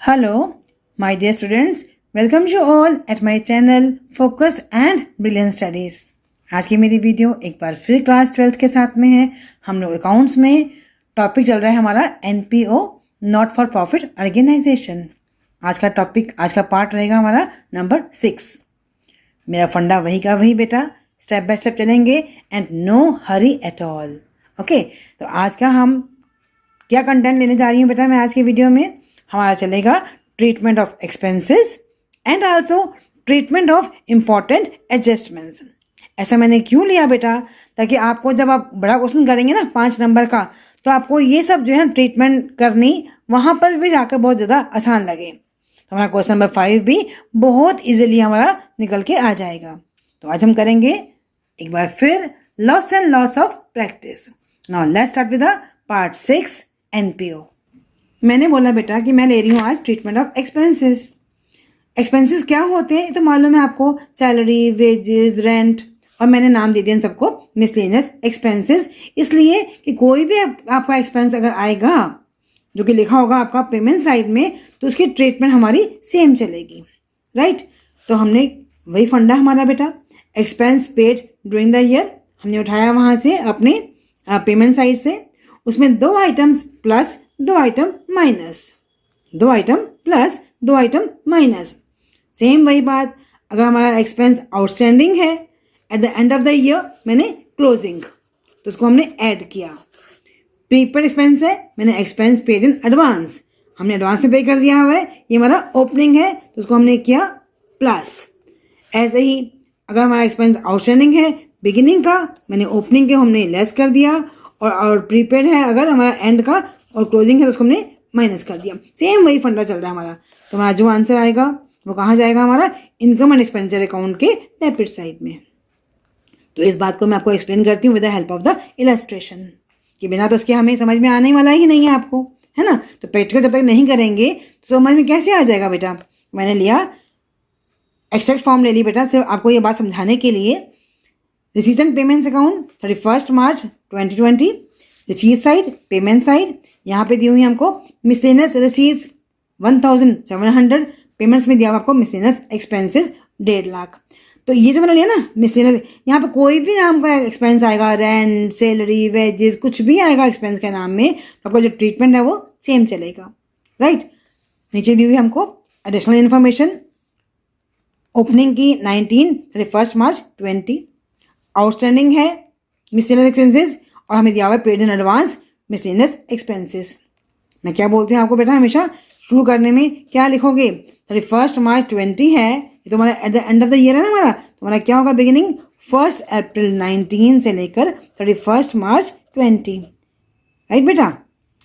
Hello, my dear students. Welcome you all at my channel Focused and Brilliant Studies. आज की मेरी video एक बार फिर क्लास 12th के साथ में है। हम लोग अकाउंट्स में टॉपिक चल रहा है हमारा NPO not for profit organisation. आज का पार्ट रहेगा हमारा नंबर 6। मेरा फंडा वही का वही बेटा, स्टेप बाय स्टेप चलेंगे and no hurry at all. Okay, तो आज का हम क्या कंटेंट लेने जा रही हूँ बेटा मैं आज की वीडियो में। हमारा चलेगा treatment of expenses and also treatment of important adjustments. ऐसा मैंने क्यों लिया बेटा, ताकि आपको जब आप बड़ा क्वेश्चन करेंगे ना 5 नंबर का, तो आपको ये सब जो है ट्रीटमेंट करनी वहाँ पर भी जाकर बहुत ज़्यादा आसान लगे। तो हमारा क्वेश्चन नंबर 5 भी बहुत इजीली हमारा निकल के आ जाएगा। तो आज हम करेंगे एक बार फिर loss and loss of practice. Now let's start with the part 6 NPO। मैंने बोला बेटा कि मैं ले रही हूँ आज ट्रीटमेंट ऑफ एक्सपेंसेस। एक्सपेंसेस क्या होते हैं तो मालूम है आपको, सैलरी, वेजेस, रेंट, और मैंने नाम दे दिया इन सबको मिसलेनियस एक्सपेंसेस, इसलिए कि कोई भी आपका एक्सपेंस अगर आएगा जो कि लिखा होगा आपका पेमेंट साइड में, तो उसकी ट्रीटमेंट हमारी सेम चलेगी, राइट। तो हमने वही फंडा हमारा बेटा, expense paid during the year, हमने उठाया वहाँ से अपने पेमेंट साइड से। उसमें 2 items plus 2 item minus, 2 item plus 2 item minus. Same वही बात, अगर हमारा एक्सपेंस आउटस्टैंडिंग है at the end of the year, मैंने क्लोजिंग, तो उसको हमने ऐड किया। प्रीपेड एक्सपेंस है, मैंने एक्सपेंस पेड इन एडवांस, हमने एडवांस में पे कर दिया हुआ है, ये हमारा ओपनिंग है तो उसको हमने किया प्लस। ऐसे ही अगर हमारा एक्सपेंस आउटस्टैंडिंग है बिगिनिंग का, मैंने ओपनिंग के हमने लेस कर दिया, और प्रीपेड है अगर हमारा एंड का, और क्लोजिंग है तो उसको हमने माइनस कर दिया। सेम वही फंडा चल रहा है हमारा। तो हमारा जो आंसर आएगा वो कहाँ जाएगा, हमारा इनकम एंड एक्सपेंडिचर अकाउंट के डेबिट साइड में। तो इस बात को मैं आपको एक्सप्लेन करती हूँ with the help of the illustration, कि बिना तो उसके हमें समझ में आने वाला ही नहीं है आपको, है ना। तो प्रैक्टिकल जब तक नहीं करेंगे तो समझ में कैसे आ जाएगा बेटा। मैंने लिया एक्सट्रैक्ट फॉर्म ले ली बेटा, सिर्फ आपको ये बात समझाने के लिए। Receipts and payments account 31 March 2020, receipt side, payment side, यहाँ पे दी हुई हमको मिसलेनियस रिसीट्स 1700, पेमेंट्स में दिया हुआ आपको मिसलेनियस एक्सपेंसेस 1.5 लाख। तो ये जो मैंने लिया ना मिसलेनियस, यहाँ पे कोई भी नाम का एक्सपेंस आएगा, रेंट, सैलरी, वेजेस, कुछ भी आएगा एक्सपेंस के नाम में, तो आपका जो ट्रीटमेंट है वो सेम चलेगा, राइट। नीचे दी हुई हमको एडिशनल इन्फॉर्मेशन, ओपनिंग की 31 मार्च 20, आउटस्टैंडिंग है मिसलेनियस एक्सपेंसेस, और हमें दिया हुआ है paid in advance miscellaneous expenses. मैं क्या बोलती हूँ आपको बेटा, हमेशा शुरू करने में क्या लिखोगे, 31 मार्च 20 है, ये तो हमारा at the end of the year है ना हमारा, तो हमारा क्या होगा बिगिनिंग 1 अप्रैल 19 से लेकर 31 मार्च 20, राइट बेटा।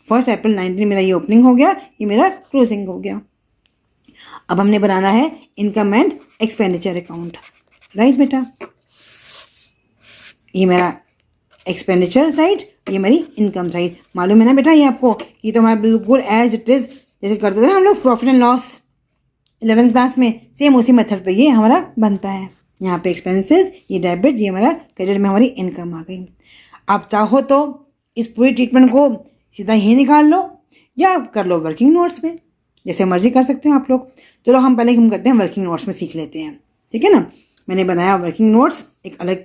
1 अप्रैल 19 मेरा ये ओपनिंग हो गया, ये मेरा क्लोजिंग हो गया। अब हमने बनाना है income and expenditure account, right बेटा। ये मेरा एक्सपेंडिचर साइड, ये मेरी इनकम साइड। मालूम है ना बेटा ये आपको, ये तो हमारा बिल्कुल एज इट इज जैसे करते थे हम लोग profit and loss 11th class में, सेम उसी मेथड पे ये हमारा बनता है। यहाँ पे एक्सपेंसेस, ये डेबिट, ये हमारा क्रेडिट में हमारी इनकम आ गई। आप चाहो तो इस पूरी ट्रीटमेंट को सीधा ही निकाल लो या कर लो वर्किंग नोट्स में, जैसे मर्जी कर सकते हो आप लोग। चलो हम पहले हम करते हैं वर्किंग नोट्स में सीख लेते हैं, ठीक है ना। मैंने बनाया वर्किंग नोट्स एक अलग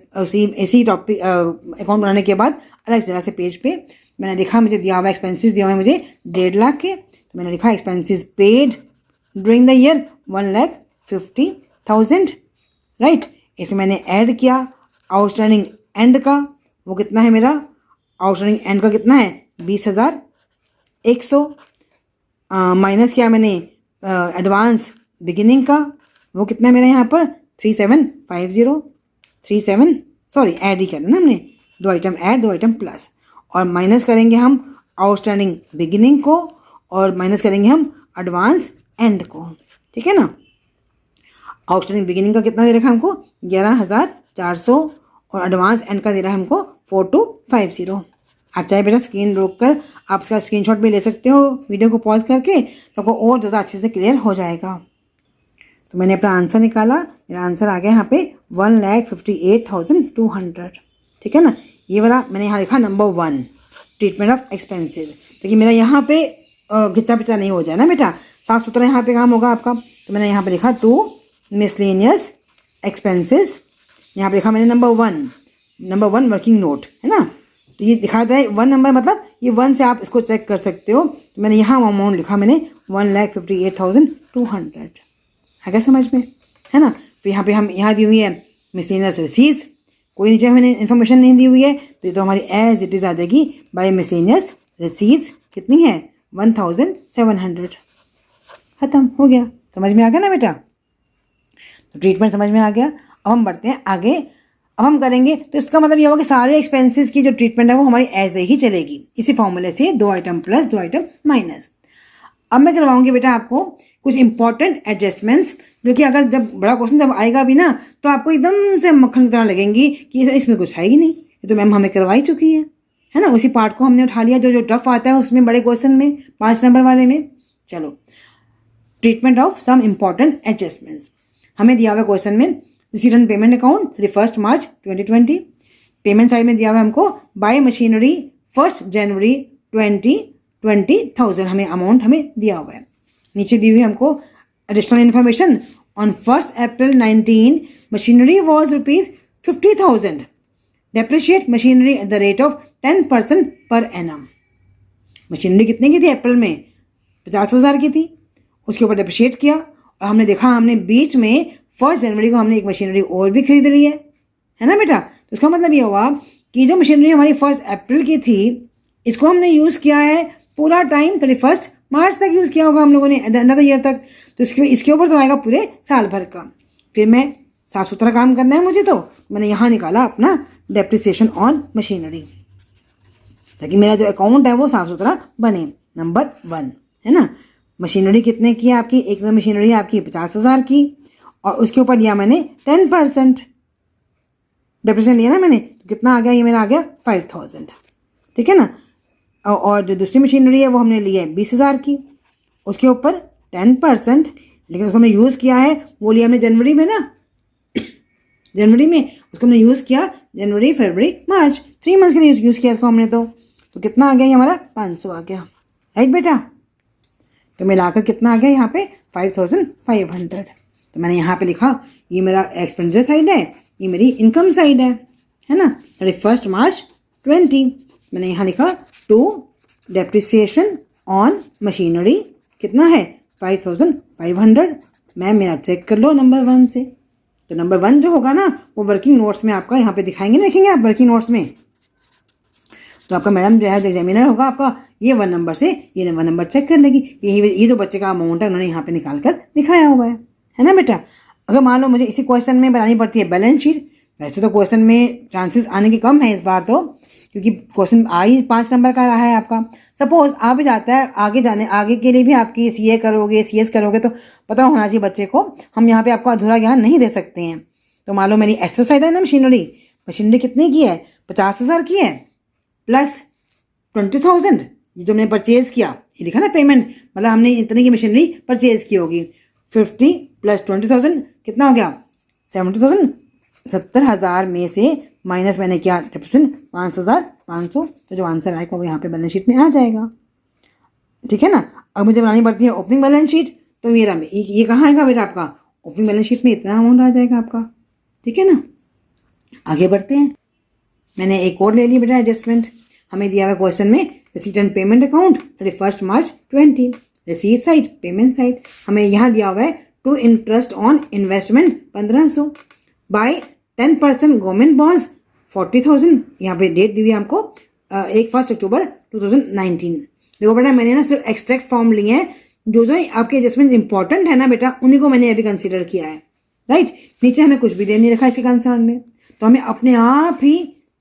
इसी टॉपिक अकाउंट बनाने के बाद अलग जगह से पेज पे। मैंने देखा मुझे दिया हुआ एक्सपेंसेस दिया हुआ है मुझे 1.5 लाख के, तो मैंने लिखा expenses paid during the year 1,50,000, right. इसमें मैंने ऐड किया आउटस्टैंडिंग एंड का, वो कितना है मेरा, आउटस्टैंडिंग एंड का कितना है 20,100, माइनस किया मैंने एडवांस बिगिनिंग का, वो कितना है मेरा यहाँ पर 3750, ऐड ही करना ना हमने, 2 आइटम ऐड 2 आइटम प्लस, और माइनस करेंगे हम आउटस्टैंडिंग बिगिनिंग को, और माइनस करेंगे हम एडवांस एंड को, ठीक है ना। आउटस्टैंडिंग बिगिनिंग का कितना दे रखा है हमको 11,400, और एडवांस एंड का दे रहा है हमको 4250। आप चाहे बेटा स्क्रीन रोक कर आप इसका स्क्रीनशॉट भी ले सकते हो वीडियो को पॉज करके, तो आपको और ज़्यादा अच्छे से क्लियर हो जाएगा। तो मैंने अपना आंसर निकाला, मेरा आंसर आ गया यहाँ पे 1,58,200, ठीक है ना। ये वाला मैंने यहाँ लिखा नंबर 1 ट्रीटमेंट ऑफ एक्सपेंसेस, ताकि मेरा यहाँ पे घिच्चा पिच्चा नहीं हो जाए ना बेटा, साफ सुथरा यहाँ पे काम होगा आपका। तो मैंने यहाँ पे लिखा 2 मिसलेनियस एक्सपेंसेस, यहाँ पे लिखा मैंने नंबर वन वर्किंग नोट, है ना। तो ये दिखाता है 1 नंबर, मतलब ये 1 से आप इसको चेक कर सकते हो। तो मैंने यहाँ अमाउंट लिखा मैंने 1,58,200, आ गया समझ में, है ना। फिर यहाँ पे हम यहाँ दी हुई है मिसलेनियस रिसीट्स, कोई नीचे हमें इन्फॉर्मेशन नहीं दी हुई है, तो ये तो हमारी एज इट इज़ आ जाएगी बाय मिसलेनियस रिसीट्स। कितनी है? 1,700। ख़त्म हो गया। समझ में आ गया ना बेटा? तो ट्रीटमेंट समझ में आ गया। अब हम बढ़ते हैं आगे। अब हम करेंगे तो इसका मतलब ये होगा कि सारे एक्सपेंसेस की जो ट्रीटमेंट है वो हमारी ऐसे ही चलेगी, इसी फॉर्मूले से 2 आइटम प्लस 2 आइटम माइनस। अब मैं करवाऊंगी बेटा आपको कुछ इंपॉर्टेंट एडजस्टमेंट्स, जो कि अगर जब बड़ा क्वेश्चन जब आएगा भी ना तो आपको एकदम से मक्खन की तरह लगेंगी कि इसमें कुछ है ही नहीं, ये तो मैम हमें करवाई चुकी है ना। उसी पार्ट को हमने उठा लिया जो टफ आता है उसमें, बड़े क्वेश्चन में 5 नंबर वाले में। चलो, treatment of some important adjustments. हमें दिया हुआ क्वेश्चन में receipt and payment account 31 March 2020। Payment side में दिया हुआ हमको बाय मशीनरी 1 जनवरी 20,000 हमें अमाउंट हमें दिया हुआ है। नीचे दी हुई हमको additional information on 1 April 19 machinery was ₹50,000। Depreciate machinery at the rate of 10% per annum. Machinery कितने की थी अप्रैल में? 50,000 की थी। उसके ऊपर डेप्रिशिएट किया और हमने देखा हमने बीच में 1 जनवरी को हमने एक मशीनरी और भी खरीद ली है ना बेटा। तो इसका मतलब ये हुआ कि जो मशीनरी हमारी 1 अप्रैल की थी इसको हमने यूज़ किया है पूरा टाइम 31 मार्च तक यूज़ किया होगा हम लोगों ने, अनदर ईयर तक। तो इसके ऊपर तो आएगा पूरे साल भर का। फिर मैं साफ सुथरा काम करना है मुझे, तो मैंने यहाँ निकाला अपना डेप्रिसिएशन ऑन मशीनरी, ताकि मेरा जो अकाउंट है वो साफ सुथरा बने। नंबर 1 है ना। मशीनरी कितने की है आपकी? एक मशीनरी आपकी 50,000 की, और उसके ऊपर लिया मैंने 10% डेप्रिसिएशन लिया ना मैंने, तो कितना आ गया? ये मेरा आ गया 5,000, ठीक है ना। और जो दूसरी मशीनरी है वो हमने ली है 20,000 की, उसके ऊपर 10%, लेकिन उसको हमने यूज़ किया है, वो लिया हमने जनवरी में ना, जनवरी में उसको हमने यूज़ किया, जनवरी फरवरी मार्च 3 मंथ्स के लिए यूज़ किया इसको हमने। तो कितना आ गया? ये हमारा 500 आ गया, राइट बेटा। तो मिलाकर कितना आ गया यहाँ पे? 5,500। तो मैंने यहाँ पे लिखा ये मेरा एक्सपेंडिचर साइड है, ये मेरी इनकम साइड है ना। 31 मार्च 20 मैंने यहाँ लिखा 2 डेप्रिसिएशन ऑन मशीनरी कितना है? 5,500। मैम मेरा चेक कर लो नंबर 1 से। तो नंबर 1 जो होगा ना वो वर्किंग नोट्स में आपका यहाँ पे दिखाएंगे, देखेंगे आप वर्किंग नोट्स में। तो आपका मैडम जो है जो एग्जामिनर होगा आपका, ये 1 नंबर से ये 1 नंबर चेक कर लेगी। ये जो बच्चे का अमाउंट है उन्होंने यहाँ पे निकाल कर दिखाया हुआ है ना बेटा। अगर मान लो मुझे इसी क्वेश्चन में बनानी पड़ती है बैलेंस शीट, वैसे तो क्वेश्चन में चांसेस आने के कम है इस बार, तो क्योंकि क्वेश्चन ही 5 नंबर का रहा है आपका। सपोज आ भी जाता है आगे के लिए भी आपकी CA करोगे CS करोगे तो पता होना चाहिए बच्चे को, हम यहाँ पे आपको अधूरा ज्ञान नहीं दे सकते हैं। तो मान लो मेरी एक्सरसाइज है ना मशीनरी कितने की है? 50,000 की है, प्लस 20,000 ये जो मैंने परचेज किया, ये लिखा ना पेमेंट, मतलब हमने इतने की मशीनरी परचेज की होगी। 50 प्लस 20,000 कितना हो गया? 70,000। 70,000 में से माइनस मैंने किया 10%, 5,500। तो जो आंसर आएगा वो यहाँ पे बैलेंस शीट में आ जाएगा, ठीक है ना। अब मुझे बनानी पड़ती है ओपनिंग बैलेंस शीट, तो ये कहाँ आएगा बेटा? आपका ओपनिंग बैलेंस शीट में इतना अमाउंट आ जाएगा आपका, ठीक है ना। आगे बढ़ते हैं। मैंने एक और ले लिया बेटा एडजस्टमेंट। हमें दिया हुआ क्वेश्चन में receipt and payment account 31 March 20, receipt side payment side. हमें यहाँ दिया हुआ है to interest on investment 1,500, by 10% government bonds 40,000। यहाँ पे डेट दी हुई है हमको 1 अक्टूबर 2019। देखो बेटा मैंने ना सिर्फ एक्सट्रैक्ट फॉर्म लिए हैं, जो आपके एडजस्टमेंट इंपॉर्टेंट है ना बेटा उन्हीं को मैंने अभी कंसीडर किया है, राइट। नीचे हमें कुछ भी दे नहीं रखा इसके कंसर्न में, तो हमें अपने आप ही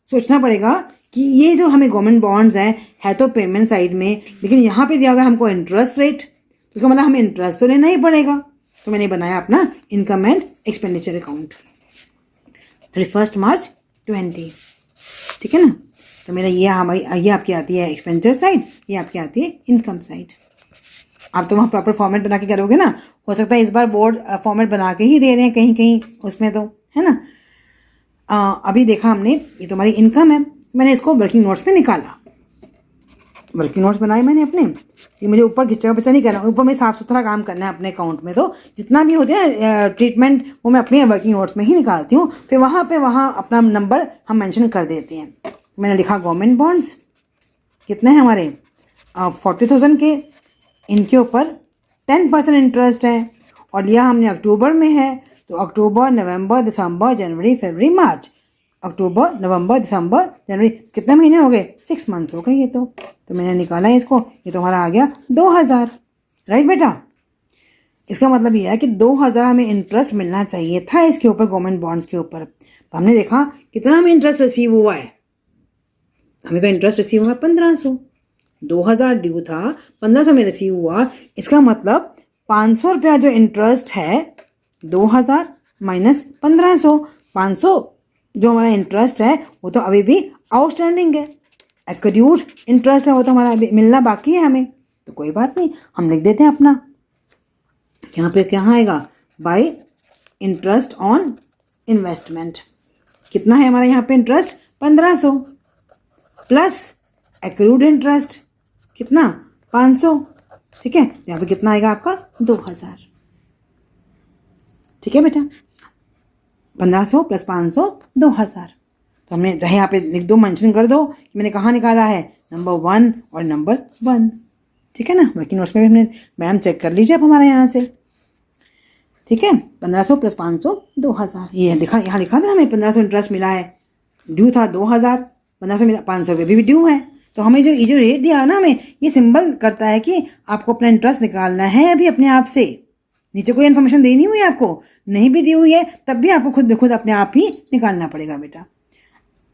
सोचना पड़ेगा कि ये जो हमें गवर्नमेंट बॉन्ड्स है तो पेमेंट साइड में, लेकिन यहाँ पे दिया हुआ है हमको इंटरेस्ट रेट, तो इसका मतलब हमें इंटरेस्ट तो लेना ही पड़ेगा। तो मैंने बनाया अपना income and expenditure account 31 March 20, ठीक है ना। तो मेरा ये आपकी आती है एक्सपेंडिचर साइड, ये आपकी आती है इनकम साइड। आप तो वहाँ प्रॉपर फॉर्मेट बना के करोगे ना, हो सकता है इस बार बोर्ड फॉर्मेट बना के ही दे रहे हैं कहीं कहीं उसमें, तो है ना। अभी देखा हमने ये तो हमारी इनकम है, मैंने इसको वर्किंग नोट्स में निकाला। वर्किंग नोट्स बनाए मैंने अपने कि मुझे ऊपर खिंचा बच्चा नहीं करना, ऊपर में साफ सुथरा काम करना है अपने अकाउंट में। तो जितना भी होते हैं ट्रीटमेंट वो मैं अपने वर्किंग नोट्स में ही निकालती हूँ। फिर वहाँ अपना नंबर हम मेंशन कर देते हैं। मैंने लिखा गवर्नमेंट बॉन्ड्स कितने हैं हमारे 40,000 के, इनके ऊपर 10% इंटरेस्ट है और लिया हमने अक्टूबर में है। तो अक्टूबर, नवंबर, दिसंबर, जनवरी, फरवरी, मार्च, अक्टूबर, नवंबर, दिसंबर, जनवरी, कितने महीने हो गए? 6 मंथ्स हो गए ये तो मैंने निकाला है इसको। ये तो हमारा आ गया 2,000। राइट बेटा, इसका मतलब ये है कि 2,000 हमें इंटरेस्ट मिलना चाहिए था इसके ऊपर, गवर्नमेंट बॉन्ड्स के ऊपर। तो हमने देखा कितना हमें इंटरेस्ट रिसीव हुआ है। हमें तो इंटरेस्ट रिसीव हुआ 1,500। 2,000 ड्यू था, 1,500 में रिसीव हुआ। इसका मतलब 500 रुपया जो इंटरेस्ट है, 2,000 माइनस 1,500, 500 जो हमारा इंटरेस्ट है वो तो अभी भी आउटस्टैंडिंग है। एक्यूड इंटरेस्ट है वो तो हमारा अभी मिलना बाकी है हमें। तो कोई बात नहीं, हम लिख देते हैं अपना। यहाँ पे क्या आएगा? Bye interest on investment. कितना है हमारा यहाँ पे इंटरेस्ट? 1,500 प्लस एक्रूड इंटरेस्ट कितना? 500। ठीक है, यहाँ पे कितना आएगा आपका? 2,000। ठीक है बेटा, 1,500 प्लस 500 2,000। तो हमने चाहे यहाँ पे लिख दो, मेंशन कर दो कि मैंने कहाँ निकाला है, नंबर 1 और नंबर 1। ठीक है ना, वर्किंग नोट्स में भी हमने, मैम चेक कर लीजिए आप हमारे यहाँ से। ठीक है, 1,500 प्लस 500 2,000। ये दिखा, यहाँ लिखा था हमें 1,500 इंटरेस्ट मिला है, ड्यू था 2,000, 1,500 मिला, 500 रुपये भी ड्यू है। तो हमें जो रेट दिया ना, हमें ये सिंबल करता है कि आपको अपना इंटरेस्ट निकालना है अभी अपने आप से। नीचे कोई इन्फॉर्मेशन देनी हुई है आपको, नहीं भी दी हुई है तब भी आपको खुद ब खुद अपने आप ही निकालना पड़ेगा बेटा।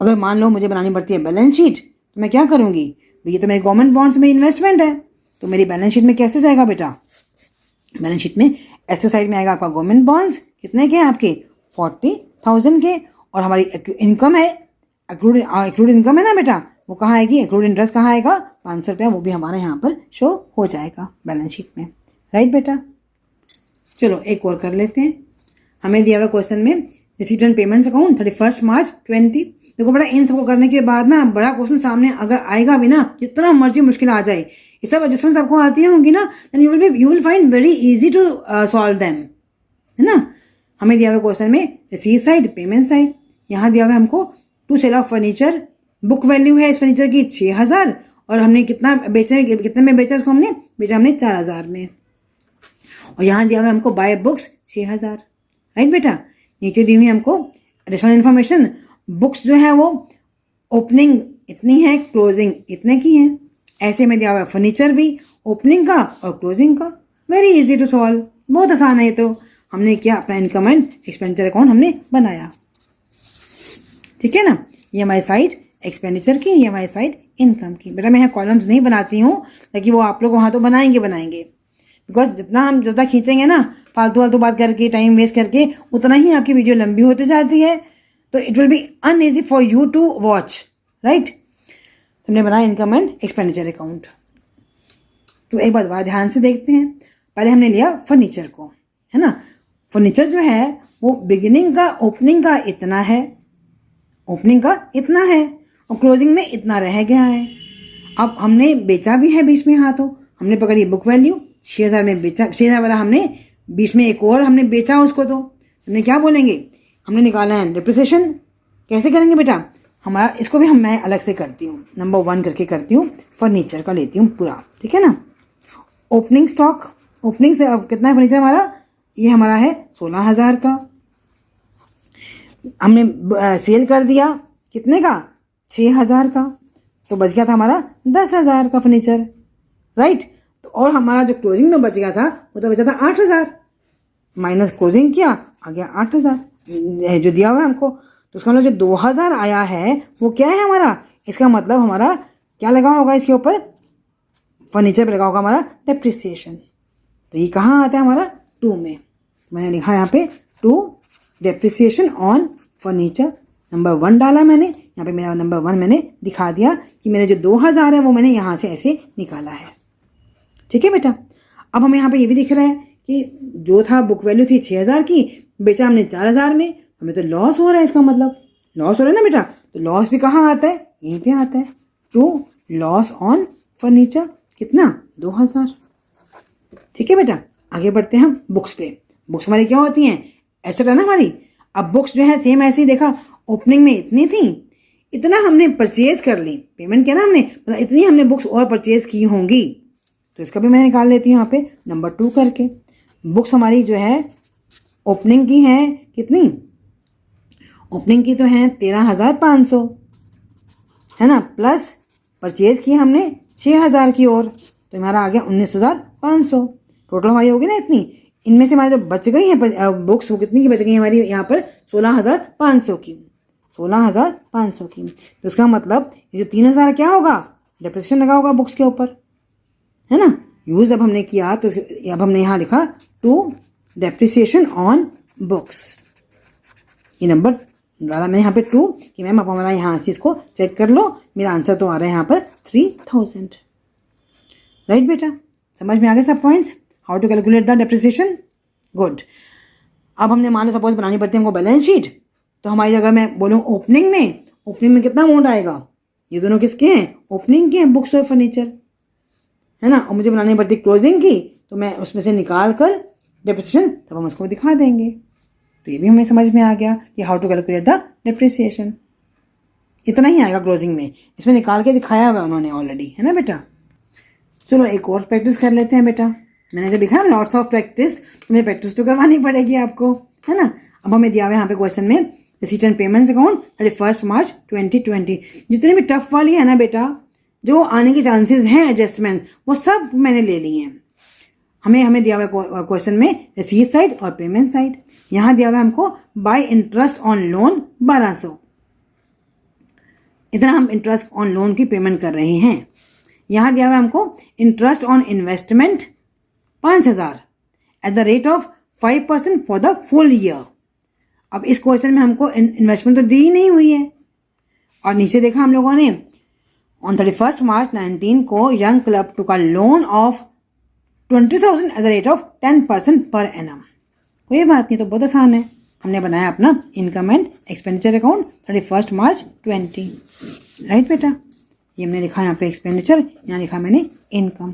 अगर मान लो मुझे बनानी पड़ती है बैलेंस शीट, तो मैं क्या करूँगी? ये तो मेरे गवर्नमेंट बॉन्ड्स में इन्वेस्टमेंट है, तो मेरी बैलेंस शीट में कैसे जाएगा बेटा? बैलेंस शीट में ऐसे साइड में आएगा आपका गवर्नमेंट बॉन्ड्स, कितने के हैं आपके? 40,000 के। और हमारी इनकम है, एक्रूड इनकम है ना बेटा, वो कहाँ आएगी? एक्रूड इंटरेस्ट कहाँ आएगा? 500 रुपया, वो भी हमारे यहाँ पर शो हो जाएगा बैलेंस शीट में। राइट बेटा, चलो एक और कर लेते हैं। हमें दिया हुआ क्वेश्चन में receipt and payments account 31 March 20। देखो बेटा, इन सबको करने के बाद ना बड़ा क्वेश्चन सामने अगर आएगा भी ना, जितना मर्जी मुश्किल आ जाए, ये सब एडजस्टमेंट आपको आती होंगी ना, then you will find very easy to solve them, है ना। हमें दिया हुआ क्वेश्चन में रिसीट साइड, पेमेंट साइड। यहाँ दिया हुआ हमको to sale of furniture, book value है इस फर्नीचर की 6,000 और हमने कितना बेचा, कितने में बेचा इसको? हमने बेचा 4,000 में। और यहाँ दिया हुआ हमको बाय बुक्स 6,000। राइट बेटा, नीचे दी हुई हमको एडिशनल इन्फॉर्मेशन, बुक्स जो है वो ओपनिंग इतनी है, क्लोजिंग इतने की है। ऐसे में दिया हुआ फर्नीचर भी ओपनिंग का और क्लोजिंग का। वेरी इजी टू सॉल्व, बहुत आसान है। तो हमने क्या, अपना इनकम एंड एक्सपेंडिचर अकाउंट हमने बनाया। ठीक है ना, ये हमारी साइड एक्सपेंडिचर की, ये हमारी साइड इनकम की। बेटा मैं यहाँ कॉलम्स नहीं बनाती हूँ ताकि वो आप लोग वहाँ तो बनाएंगे, बिकॉज जितना हम ज़्यादा खींचेंगे ना फालतू बात करके, टाइम वेस्ट करके, उतना ही आपकी वीडियो लंबी होती जाती है। तो it will be uneasy for you to watch. Right, हमने बनाया इनकम एंड एक्सपेंडिचर अकाउंट। तो एक बात बात ध्यान से देखते हैं। पहले हमने लिया फर्नीचर को, है ना। फर्नीचर जो है वो बिगिनिंग का, ओपनिंग का इतना है, ओपनिंग का इतना है और क्लोजिंग में इतना रह गया है। अब हमने बेचा भी है बीच में, हाँ तो हमने पकड़ी बुक वैल्यू 6,000 में बेचा, 6,000 वाला हमने बीच में एक और हमने बेचा उसको। तो हमने क्या बोलेंगे, हमने निकाला है डिप्रिसिएशन। कैसे करेंगे बेटा? हमारा इसको भी मैं अलग से करती हूँ, नंबर 1 करके करती हूँ, फर्नीचर का लेती हूँ पूरा। ठीक है ना। ओपनिंग स्टॉक, ओपनिंग से अब कितना है फर्नीचर हमारा? ये हमारा है 16,000 का। हमने सेल कर दिया कितने का? 6,000 का। तो बच गया था हमारा 10,000 का फर्नीचर। राइट, तो और हमारा जो क्लोजिंग में बच गया था वो तो बचा था 8,000, माइनस क्लोजिंग किया, आ गया 8,000 जो दिया हुआ है हमको। तो उसका मतलब जो 2,000 आया है वो क्या है हमारा? इसका मतलब हमारा क्या लगा होगा इसके ऊपर? फर्नीचर पर लगा होगा हमारा डेप्रिसिएशन। तो ये कहाँ आता है हमारा? 2 में। मैंने लिखा यहाँ पे 2 डेप्रिसिएशन ऑन फर्नीचर। नंबर 1 डाला मैंने यहाँ पे, मेरा नंबर 1 मैंने दिखा दिया कि मेरे जो 2,000 है वो मैंने यहाँ से ऐसे निकाला है। ठीक है बेटा, अब हमें यहाँ पे ये भी दिख रहा है कि जो था बुक वैल्यू थी 6,000 की, बेचा हमने 4,000 में, हमें तो लॉस हो रहा है। इसका मतलब लॉस हो रहा है ना बेटा। तो लॉस भी कहाँ आता है? यहीं पे आता है, टू लॉस ऑन फर्नीचर कितना 2000। ठीक है बेटा, आगे बढ़ते हैं हम बुक्स पे। बुक्स हमारी क्या होती हैं, एसेट है ना हमारी। अब बुक्स जो है सेम ऐसे ही देखा, ओपनिंग में इतनी थी, इतना हमने परचेज कर ली, पेमेंट किया ना हमने, मतलब इतनी हमने बुक्स और परचेज की होंगी, तो इसका भी मैं निकाल लेती हूँ यहाँ पे नंबर 2 करके। बुक्स हमारी जो है ओपनिंग की है कितनी, ओपनिंग की तो है 13,500 है ना, प्लस परचेज की हमने 6,000 की और, तो हमारा आ गया 19,500। टोटल हमारी होगी ना इतनी। इनमें से हमारे जो बच गई हैं बुक्स, वो कितनी की बच गई हमारी यहाँ पर 16,500 की, 16,500 की। तो इसका मतलब ये जो 3,000 क्या होगा, डेप्रिसिएशन लगा होगा बुक्स के ऊपर, है ना। यूज अब हमने किया तो अब हमने यहाँ लिखा टू डेप्रिसिएशन ऑन बुक्स, ये नंबर डाला मैंने यहाँ पे 2 कि मैम आप हमारा यहाँ से इसको चेक कर लो, मेरा आंसर तो आ रहा है यहाँ पर 3,000। राइट बेटा, समझ में आ गए सब points, how to calculate the depreciation. Good. अब हमने मान लो सपोज बनानी पड़ती है हमको बैलेंस शीट, तो हमारी अगर मैं बोलूँ ओपनिंग में कितना अमाउंट आएगा, ये दोनों किसके हैं, ओपनिंग के हैं, बुक्स और फर्नीचर, है ना। और मुझे बनानी पड़ती क्लोजिंग की, तो मैं उसमें से निकाल कर डेप्रिसिएशन तब हम उसको दिखा देंगे। तो ये भी हमें समझ में आ गया कि how to calculate the depreciation. इतना ही आएगा क्लोजिंग में, इसमें निकाल के दिखाया हुआ उन्होंने ऑलरेडी, है ना बेटा। चलो एक और प्रैक्टिस कर लेते हैं बेटा। मैंने जब लिखा ना लॉट्स ऑफ प्रैक्टिस, तुम्हें प्रैक्टिस तो करवानी पड़ेगी आपको, है ना। अब हमें दिया हुआ है यहाँ पे क्वेश्चन में receipt and payments account 31 March 2020। जितनी भी टफ वाली है ना बेटा, जो आने के चांसेस हैं एडजस्टमेंट, वो सब मैंने ले लिए हैं। हमें दिया हुआ है क्वेश्चन में रिसीट साइड और पेमेंट साइड। यहाँ दिया हुआ है हमको बाय इंटरेस्ट ऑन लोन 1200, इतना हम इंटरेस्ट ऑन लोन की पेमेंट कर रहे हैं। यहाँ दिया हुआ है हमको interest on investment 5,000 at the rate of 5% for the full year. अब इस क्वेश्चन में हमको इन्वेस्टमेंट तो दी ही नहीं हुई है, और नीचे देखा हम लोगों ने ऑन 31 मार्च 19 को यंग क्लब टू का loan of 20,000 at the rate of 10% per annum. कोई बात नहीं, तो बहुत आसान है। हमने बनाया अपना income and expenditure account 31 March 20। Right बेटा, ये हमने लिखा यहाँ पे एक्सपेंडिचर, यहाँ लिखा मैंने इनकम।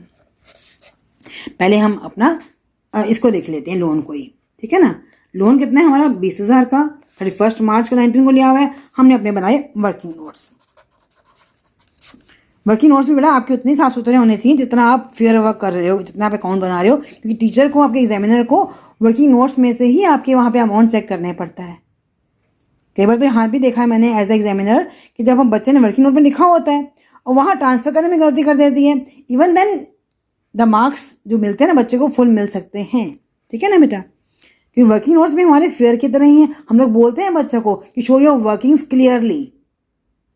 पहले हम अपना इसको देख लेते हैं लोन को ही, ठीक है ना। लोन कितना है हमारा 20,000 का, 31 मार्च का 19 को लिया हुआ है। हमने अपने बनाए वर्किंग नोट्स। वर्किंग नोट्स में बेटा आपके उतने साफ सुथरे होने चाहिए जितना आप फेयर वर्क कर रहे हो, जितना आप अकाउंट बना रहे हो, क्योंकि टीचर को, आपके एग्जामिनर को वर्किंग नोट्स में से ही आपके वहाँ पे अमाउंट चेक करने पड़ता है। कई बार तो यहाँ भी देखा है मैंने एज द एग्जामिनर कि जब हम बच्चे ने वर्किंग नोट में लिखा होता है और वहाँ ट्रांसफर करने में गलती कर देती है, इवन देन द मार्क्स जो मिलते हैं ना बच्चे को फुल मिल सकते हैं। ठीक है ना बेटा, क्योंकि वर्किंग नोट्स में हमारे फेयर की तरह ही है। हम लोग बोलते हैं बच्चों को कि शो योर वर्किंग्स क्लियरली,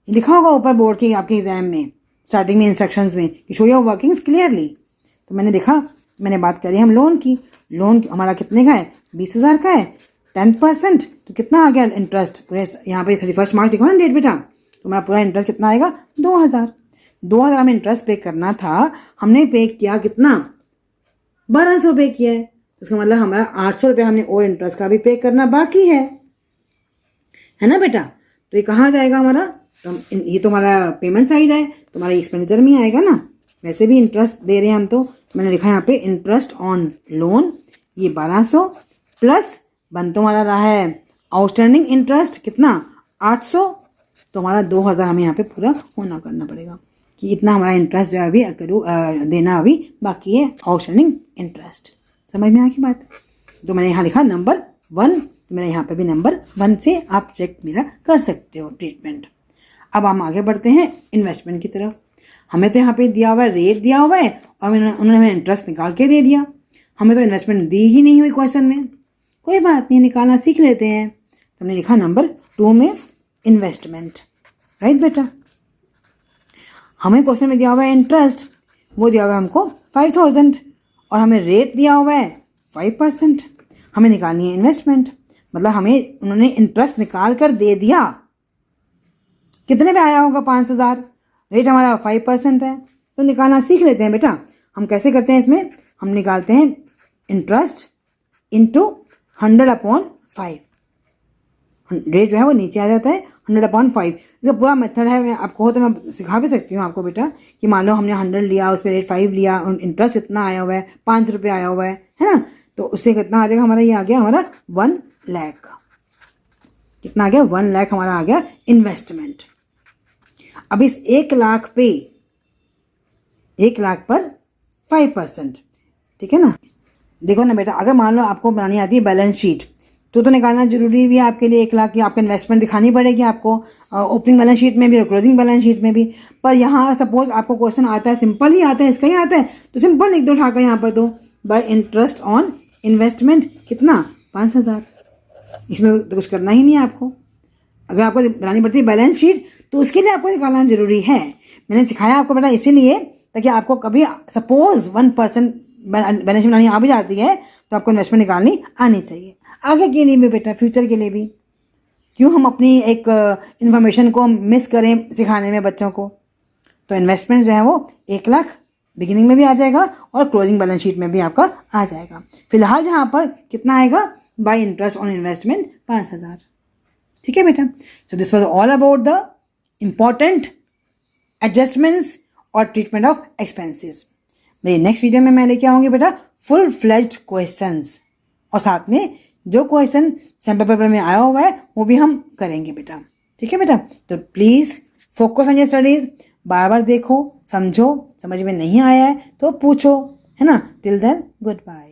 लिखा होगा ऊपर बोर्ड के आपके एग्जाम में स्टार्टिंग में इंस्ट्रक्शंस में कि शो योर वर्किंग्स क्लियरली। तो मैंने देखा, मैंने बात करी हम लोन की। लोन हमारा कितने का है, 20,000 का है, 10%, तो कितना आ गया इंटरेस्ट पूरे यहाँ पे 31 मार्च लिखा ना डेट बेटा, तो हमारा पूरा इंटरेस्ट कितना आएगा 2,000 हमें इंटरेस्ट पे करना था। हमने पे किया कितना, 1,200 पे किया है। उसका मतलब हमारा 800 रुपये हमने और इंटरेस्ट का भी पे करना बाकी है ना बेटा। तो ये कहाँ जाएगा हमारा, तो ये तो हमारा पेमेंट साइड है, तो हमारा एक्सपेंडिचर में आएगा ना। वैसे भी इंटरेस्ट दे रहे हैं हम, तो मैंने लिखा यहाँ पे इंटरेस्ट ऑन लोन, ये 1,200 प्लस बन तो हमारा रहा है आउटस्टैंडिंग इंटरेस्ट कितना 800, तो हमारा 2,000 हमें यहाँ पे पूरा होना करना पड़ेगा कि इतना हमारा इंटरेस्ट जो है अभी देना अभी बाकी है, आउटस्टैंडिंग इंटरेस्ट। समझ में आ गई बात। तो मैंने यहाँ लिखा नंबर 1, तो मेरा यहाँ पे भी नंबर 1 से आप चेक मेरा कर सकते हो ट्रीटमेंट। अब हम आगे बढ़ते हैं इन्वेस्टमेंट की तरफ। हमें तो यहाँ पे दिया हुआ है, रेट दिया हुआ है, और उन्होंने हमें इंटरेस्ट निकाल के दे दिया। हमें तो इन्वेस्टमेंट दी ही नहीं हुई क्वेश्चन में। कोई बात नहीं, निकालना सीख लेते हैं। तो हमने लिखा नंबर 2 में इन्वेस्टमेंट। राइट बेटा, हमें क्वेश्चन में दिया हुआ है इंटरेस्ट, वो दिया हुआ है हमको 5,000, और हमें रेट दिया हुआ है 5%। हमें निकालनी है इन्वेस्टमेंट, मतलब हमें उन्होंने इंटरेस्ट निकाल कर दे दिया। कितने पे आया होगा 5,000, रेट हमारा 5% है, तो निकालना सीख लेते हैं बेटा। हम कैसे करते हैं इसमें, हम निकालते हैं इंटरेस्ट इंटू 100/5। रेट जो है वो नीचे आ जाता है, 100/5। इसका पूरा मेथड है, मैं आपको हो तो मैं सिखा भी सकती हूँ आपको बेटा कि मान लो हमने 100 लिया, उस पर रेट 5 लिया, इंटरेस्ट इतना आया हुआ है, 5 रुपये आया हुआ है ना। तो उससे कितना आ जाएगा हमारा, ये आ गया हमारा 1 लाख। कितना आ गया, 1 लाख हमारा आ गया इन्वेस्टमेंट। अब इस 1 लाख पे 1 लाख पर 5%, ठीक है ना। देखो ना बेटा, अगर मान लो आपको बनानी आती है बैलेंस शीट, तो निकालना जरूरी भी है आपके लिए 1 लाख की आपका इन्वेस्टमेंट दिखानी पड़ेगी आपको, ओपनिंग बैलेंस शीट में भी और क्लोजिंग बैलेंस शीट में भी। पर यहाँ सपोज आपको क्वेश्चन आता है, सिंपल ही आता है, इसका ही आता है, तो सिंपल लिख दो उठाकर यहाँ पर, दो बाय इंटरेस्ट ऑन इन्वेस्टमेंट कितना, 5000। इसमें तो कुछ करना ही नहीं है आपको। अगर आपको बनानी पड़ती है बैलेंस शीट तो उसके लिए आपको निकालना जरूरी है। मैंने सिखाया आपको बेटा इसीलिए ताकि आपको कभी सपोज 1% बैलेंस शीट बनानी आ भी जाती है तो आपको इन्वेस्टमेंट निकालनी आनी चाहिए, आगे के लिए भी बेटा, फ्यूचर के लिए भी। क्यों हम अपनी एक इन्फॉर्मेशन को मिस करें सिखाने में बच्चों को। तो इन्वेस्टमेंट जो है वो 1 लाख बिगिनिंग में भी आ जाएगा और क्लोजिंग बैलेंस शीट में भी आपका आ जाएगा। फिलहाल यहाँ पर कितना आएगा, बाय इंटरेस्ट ऑन इन्वेस्टमेंट 5000। ठीक है बेटा। So this was all about the important adjustments और ट्रीटमेंट ऑफ एक्सपेंसेस। मेरी नेक्स्ट वीडियो में मैं लेके आऊँगी बेटा फुल फ्लेज्ड क्वेश्चंस, और साथ में जो क्वेश्चन सैम्पल पेपर में आया हुआ है वो भी हम करेंगे बेटा। ठीक है बेटा। तो please focus on your studies, बार बार देखो, समझो, समझ में नहीं आया है तो पूछो, है ना। Till then good bye.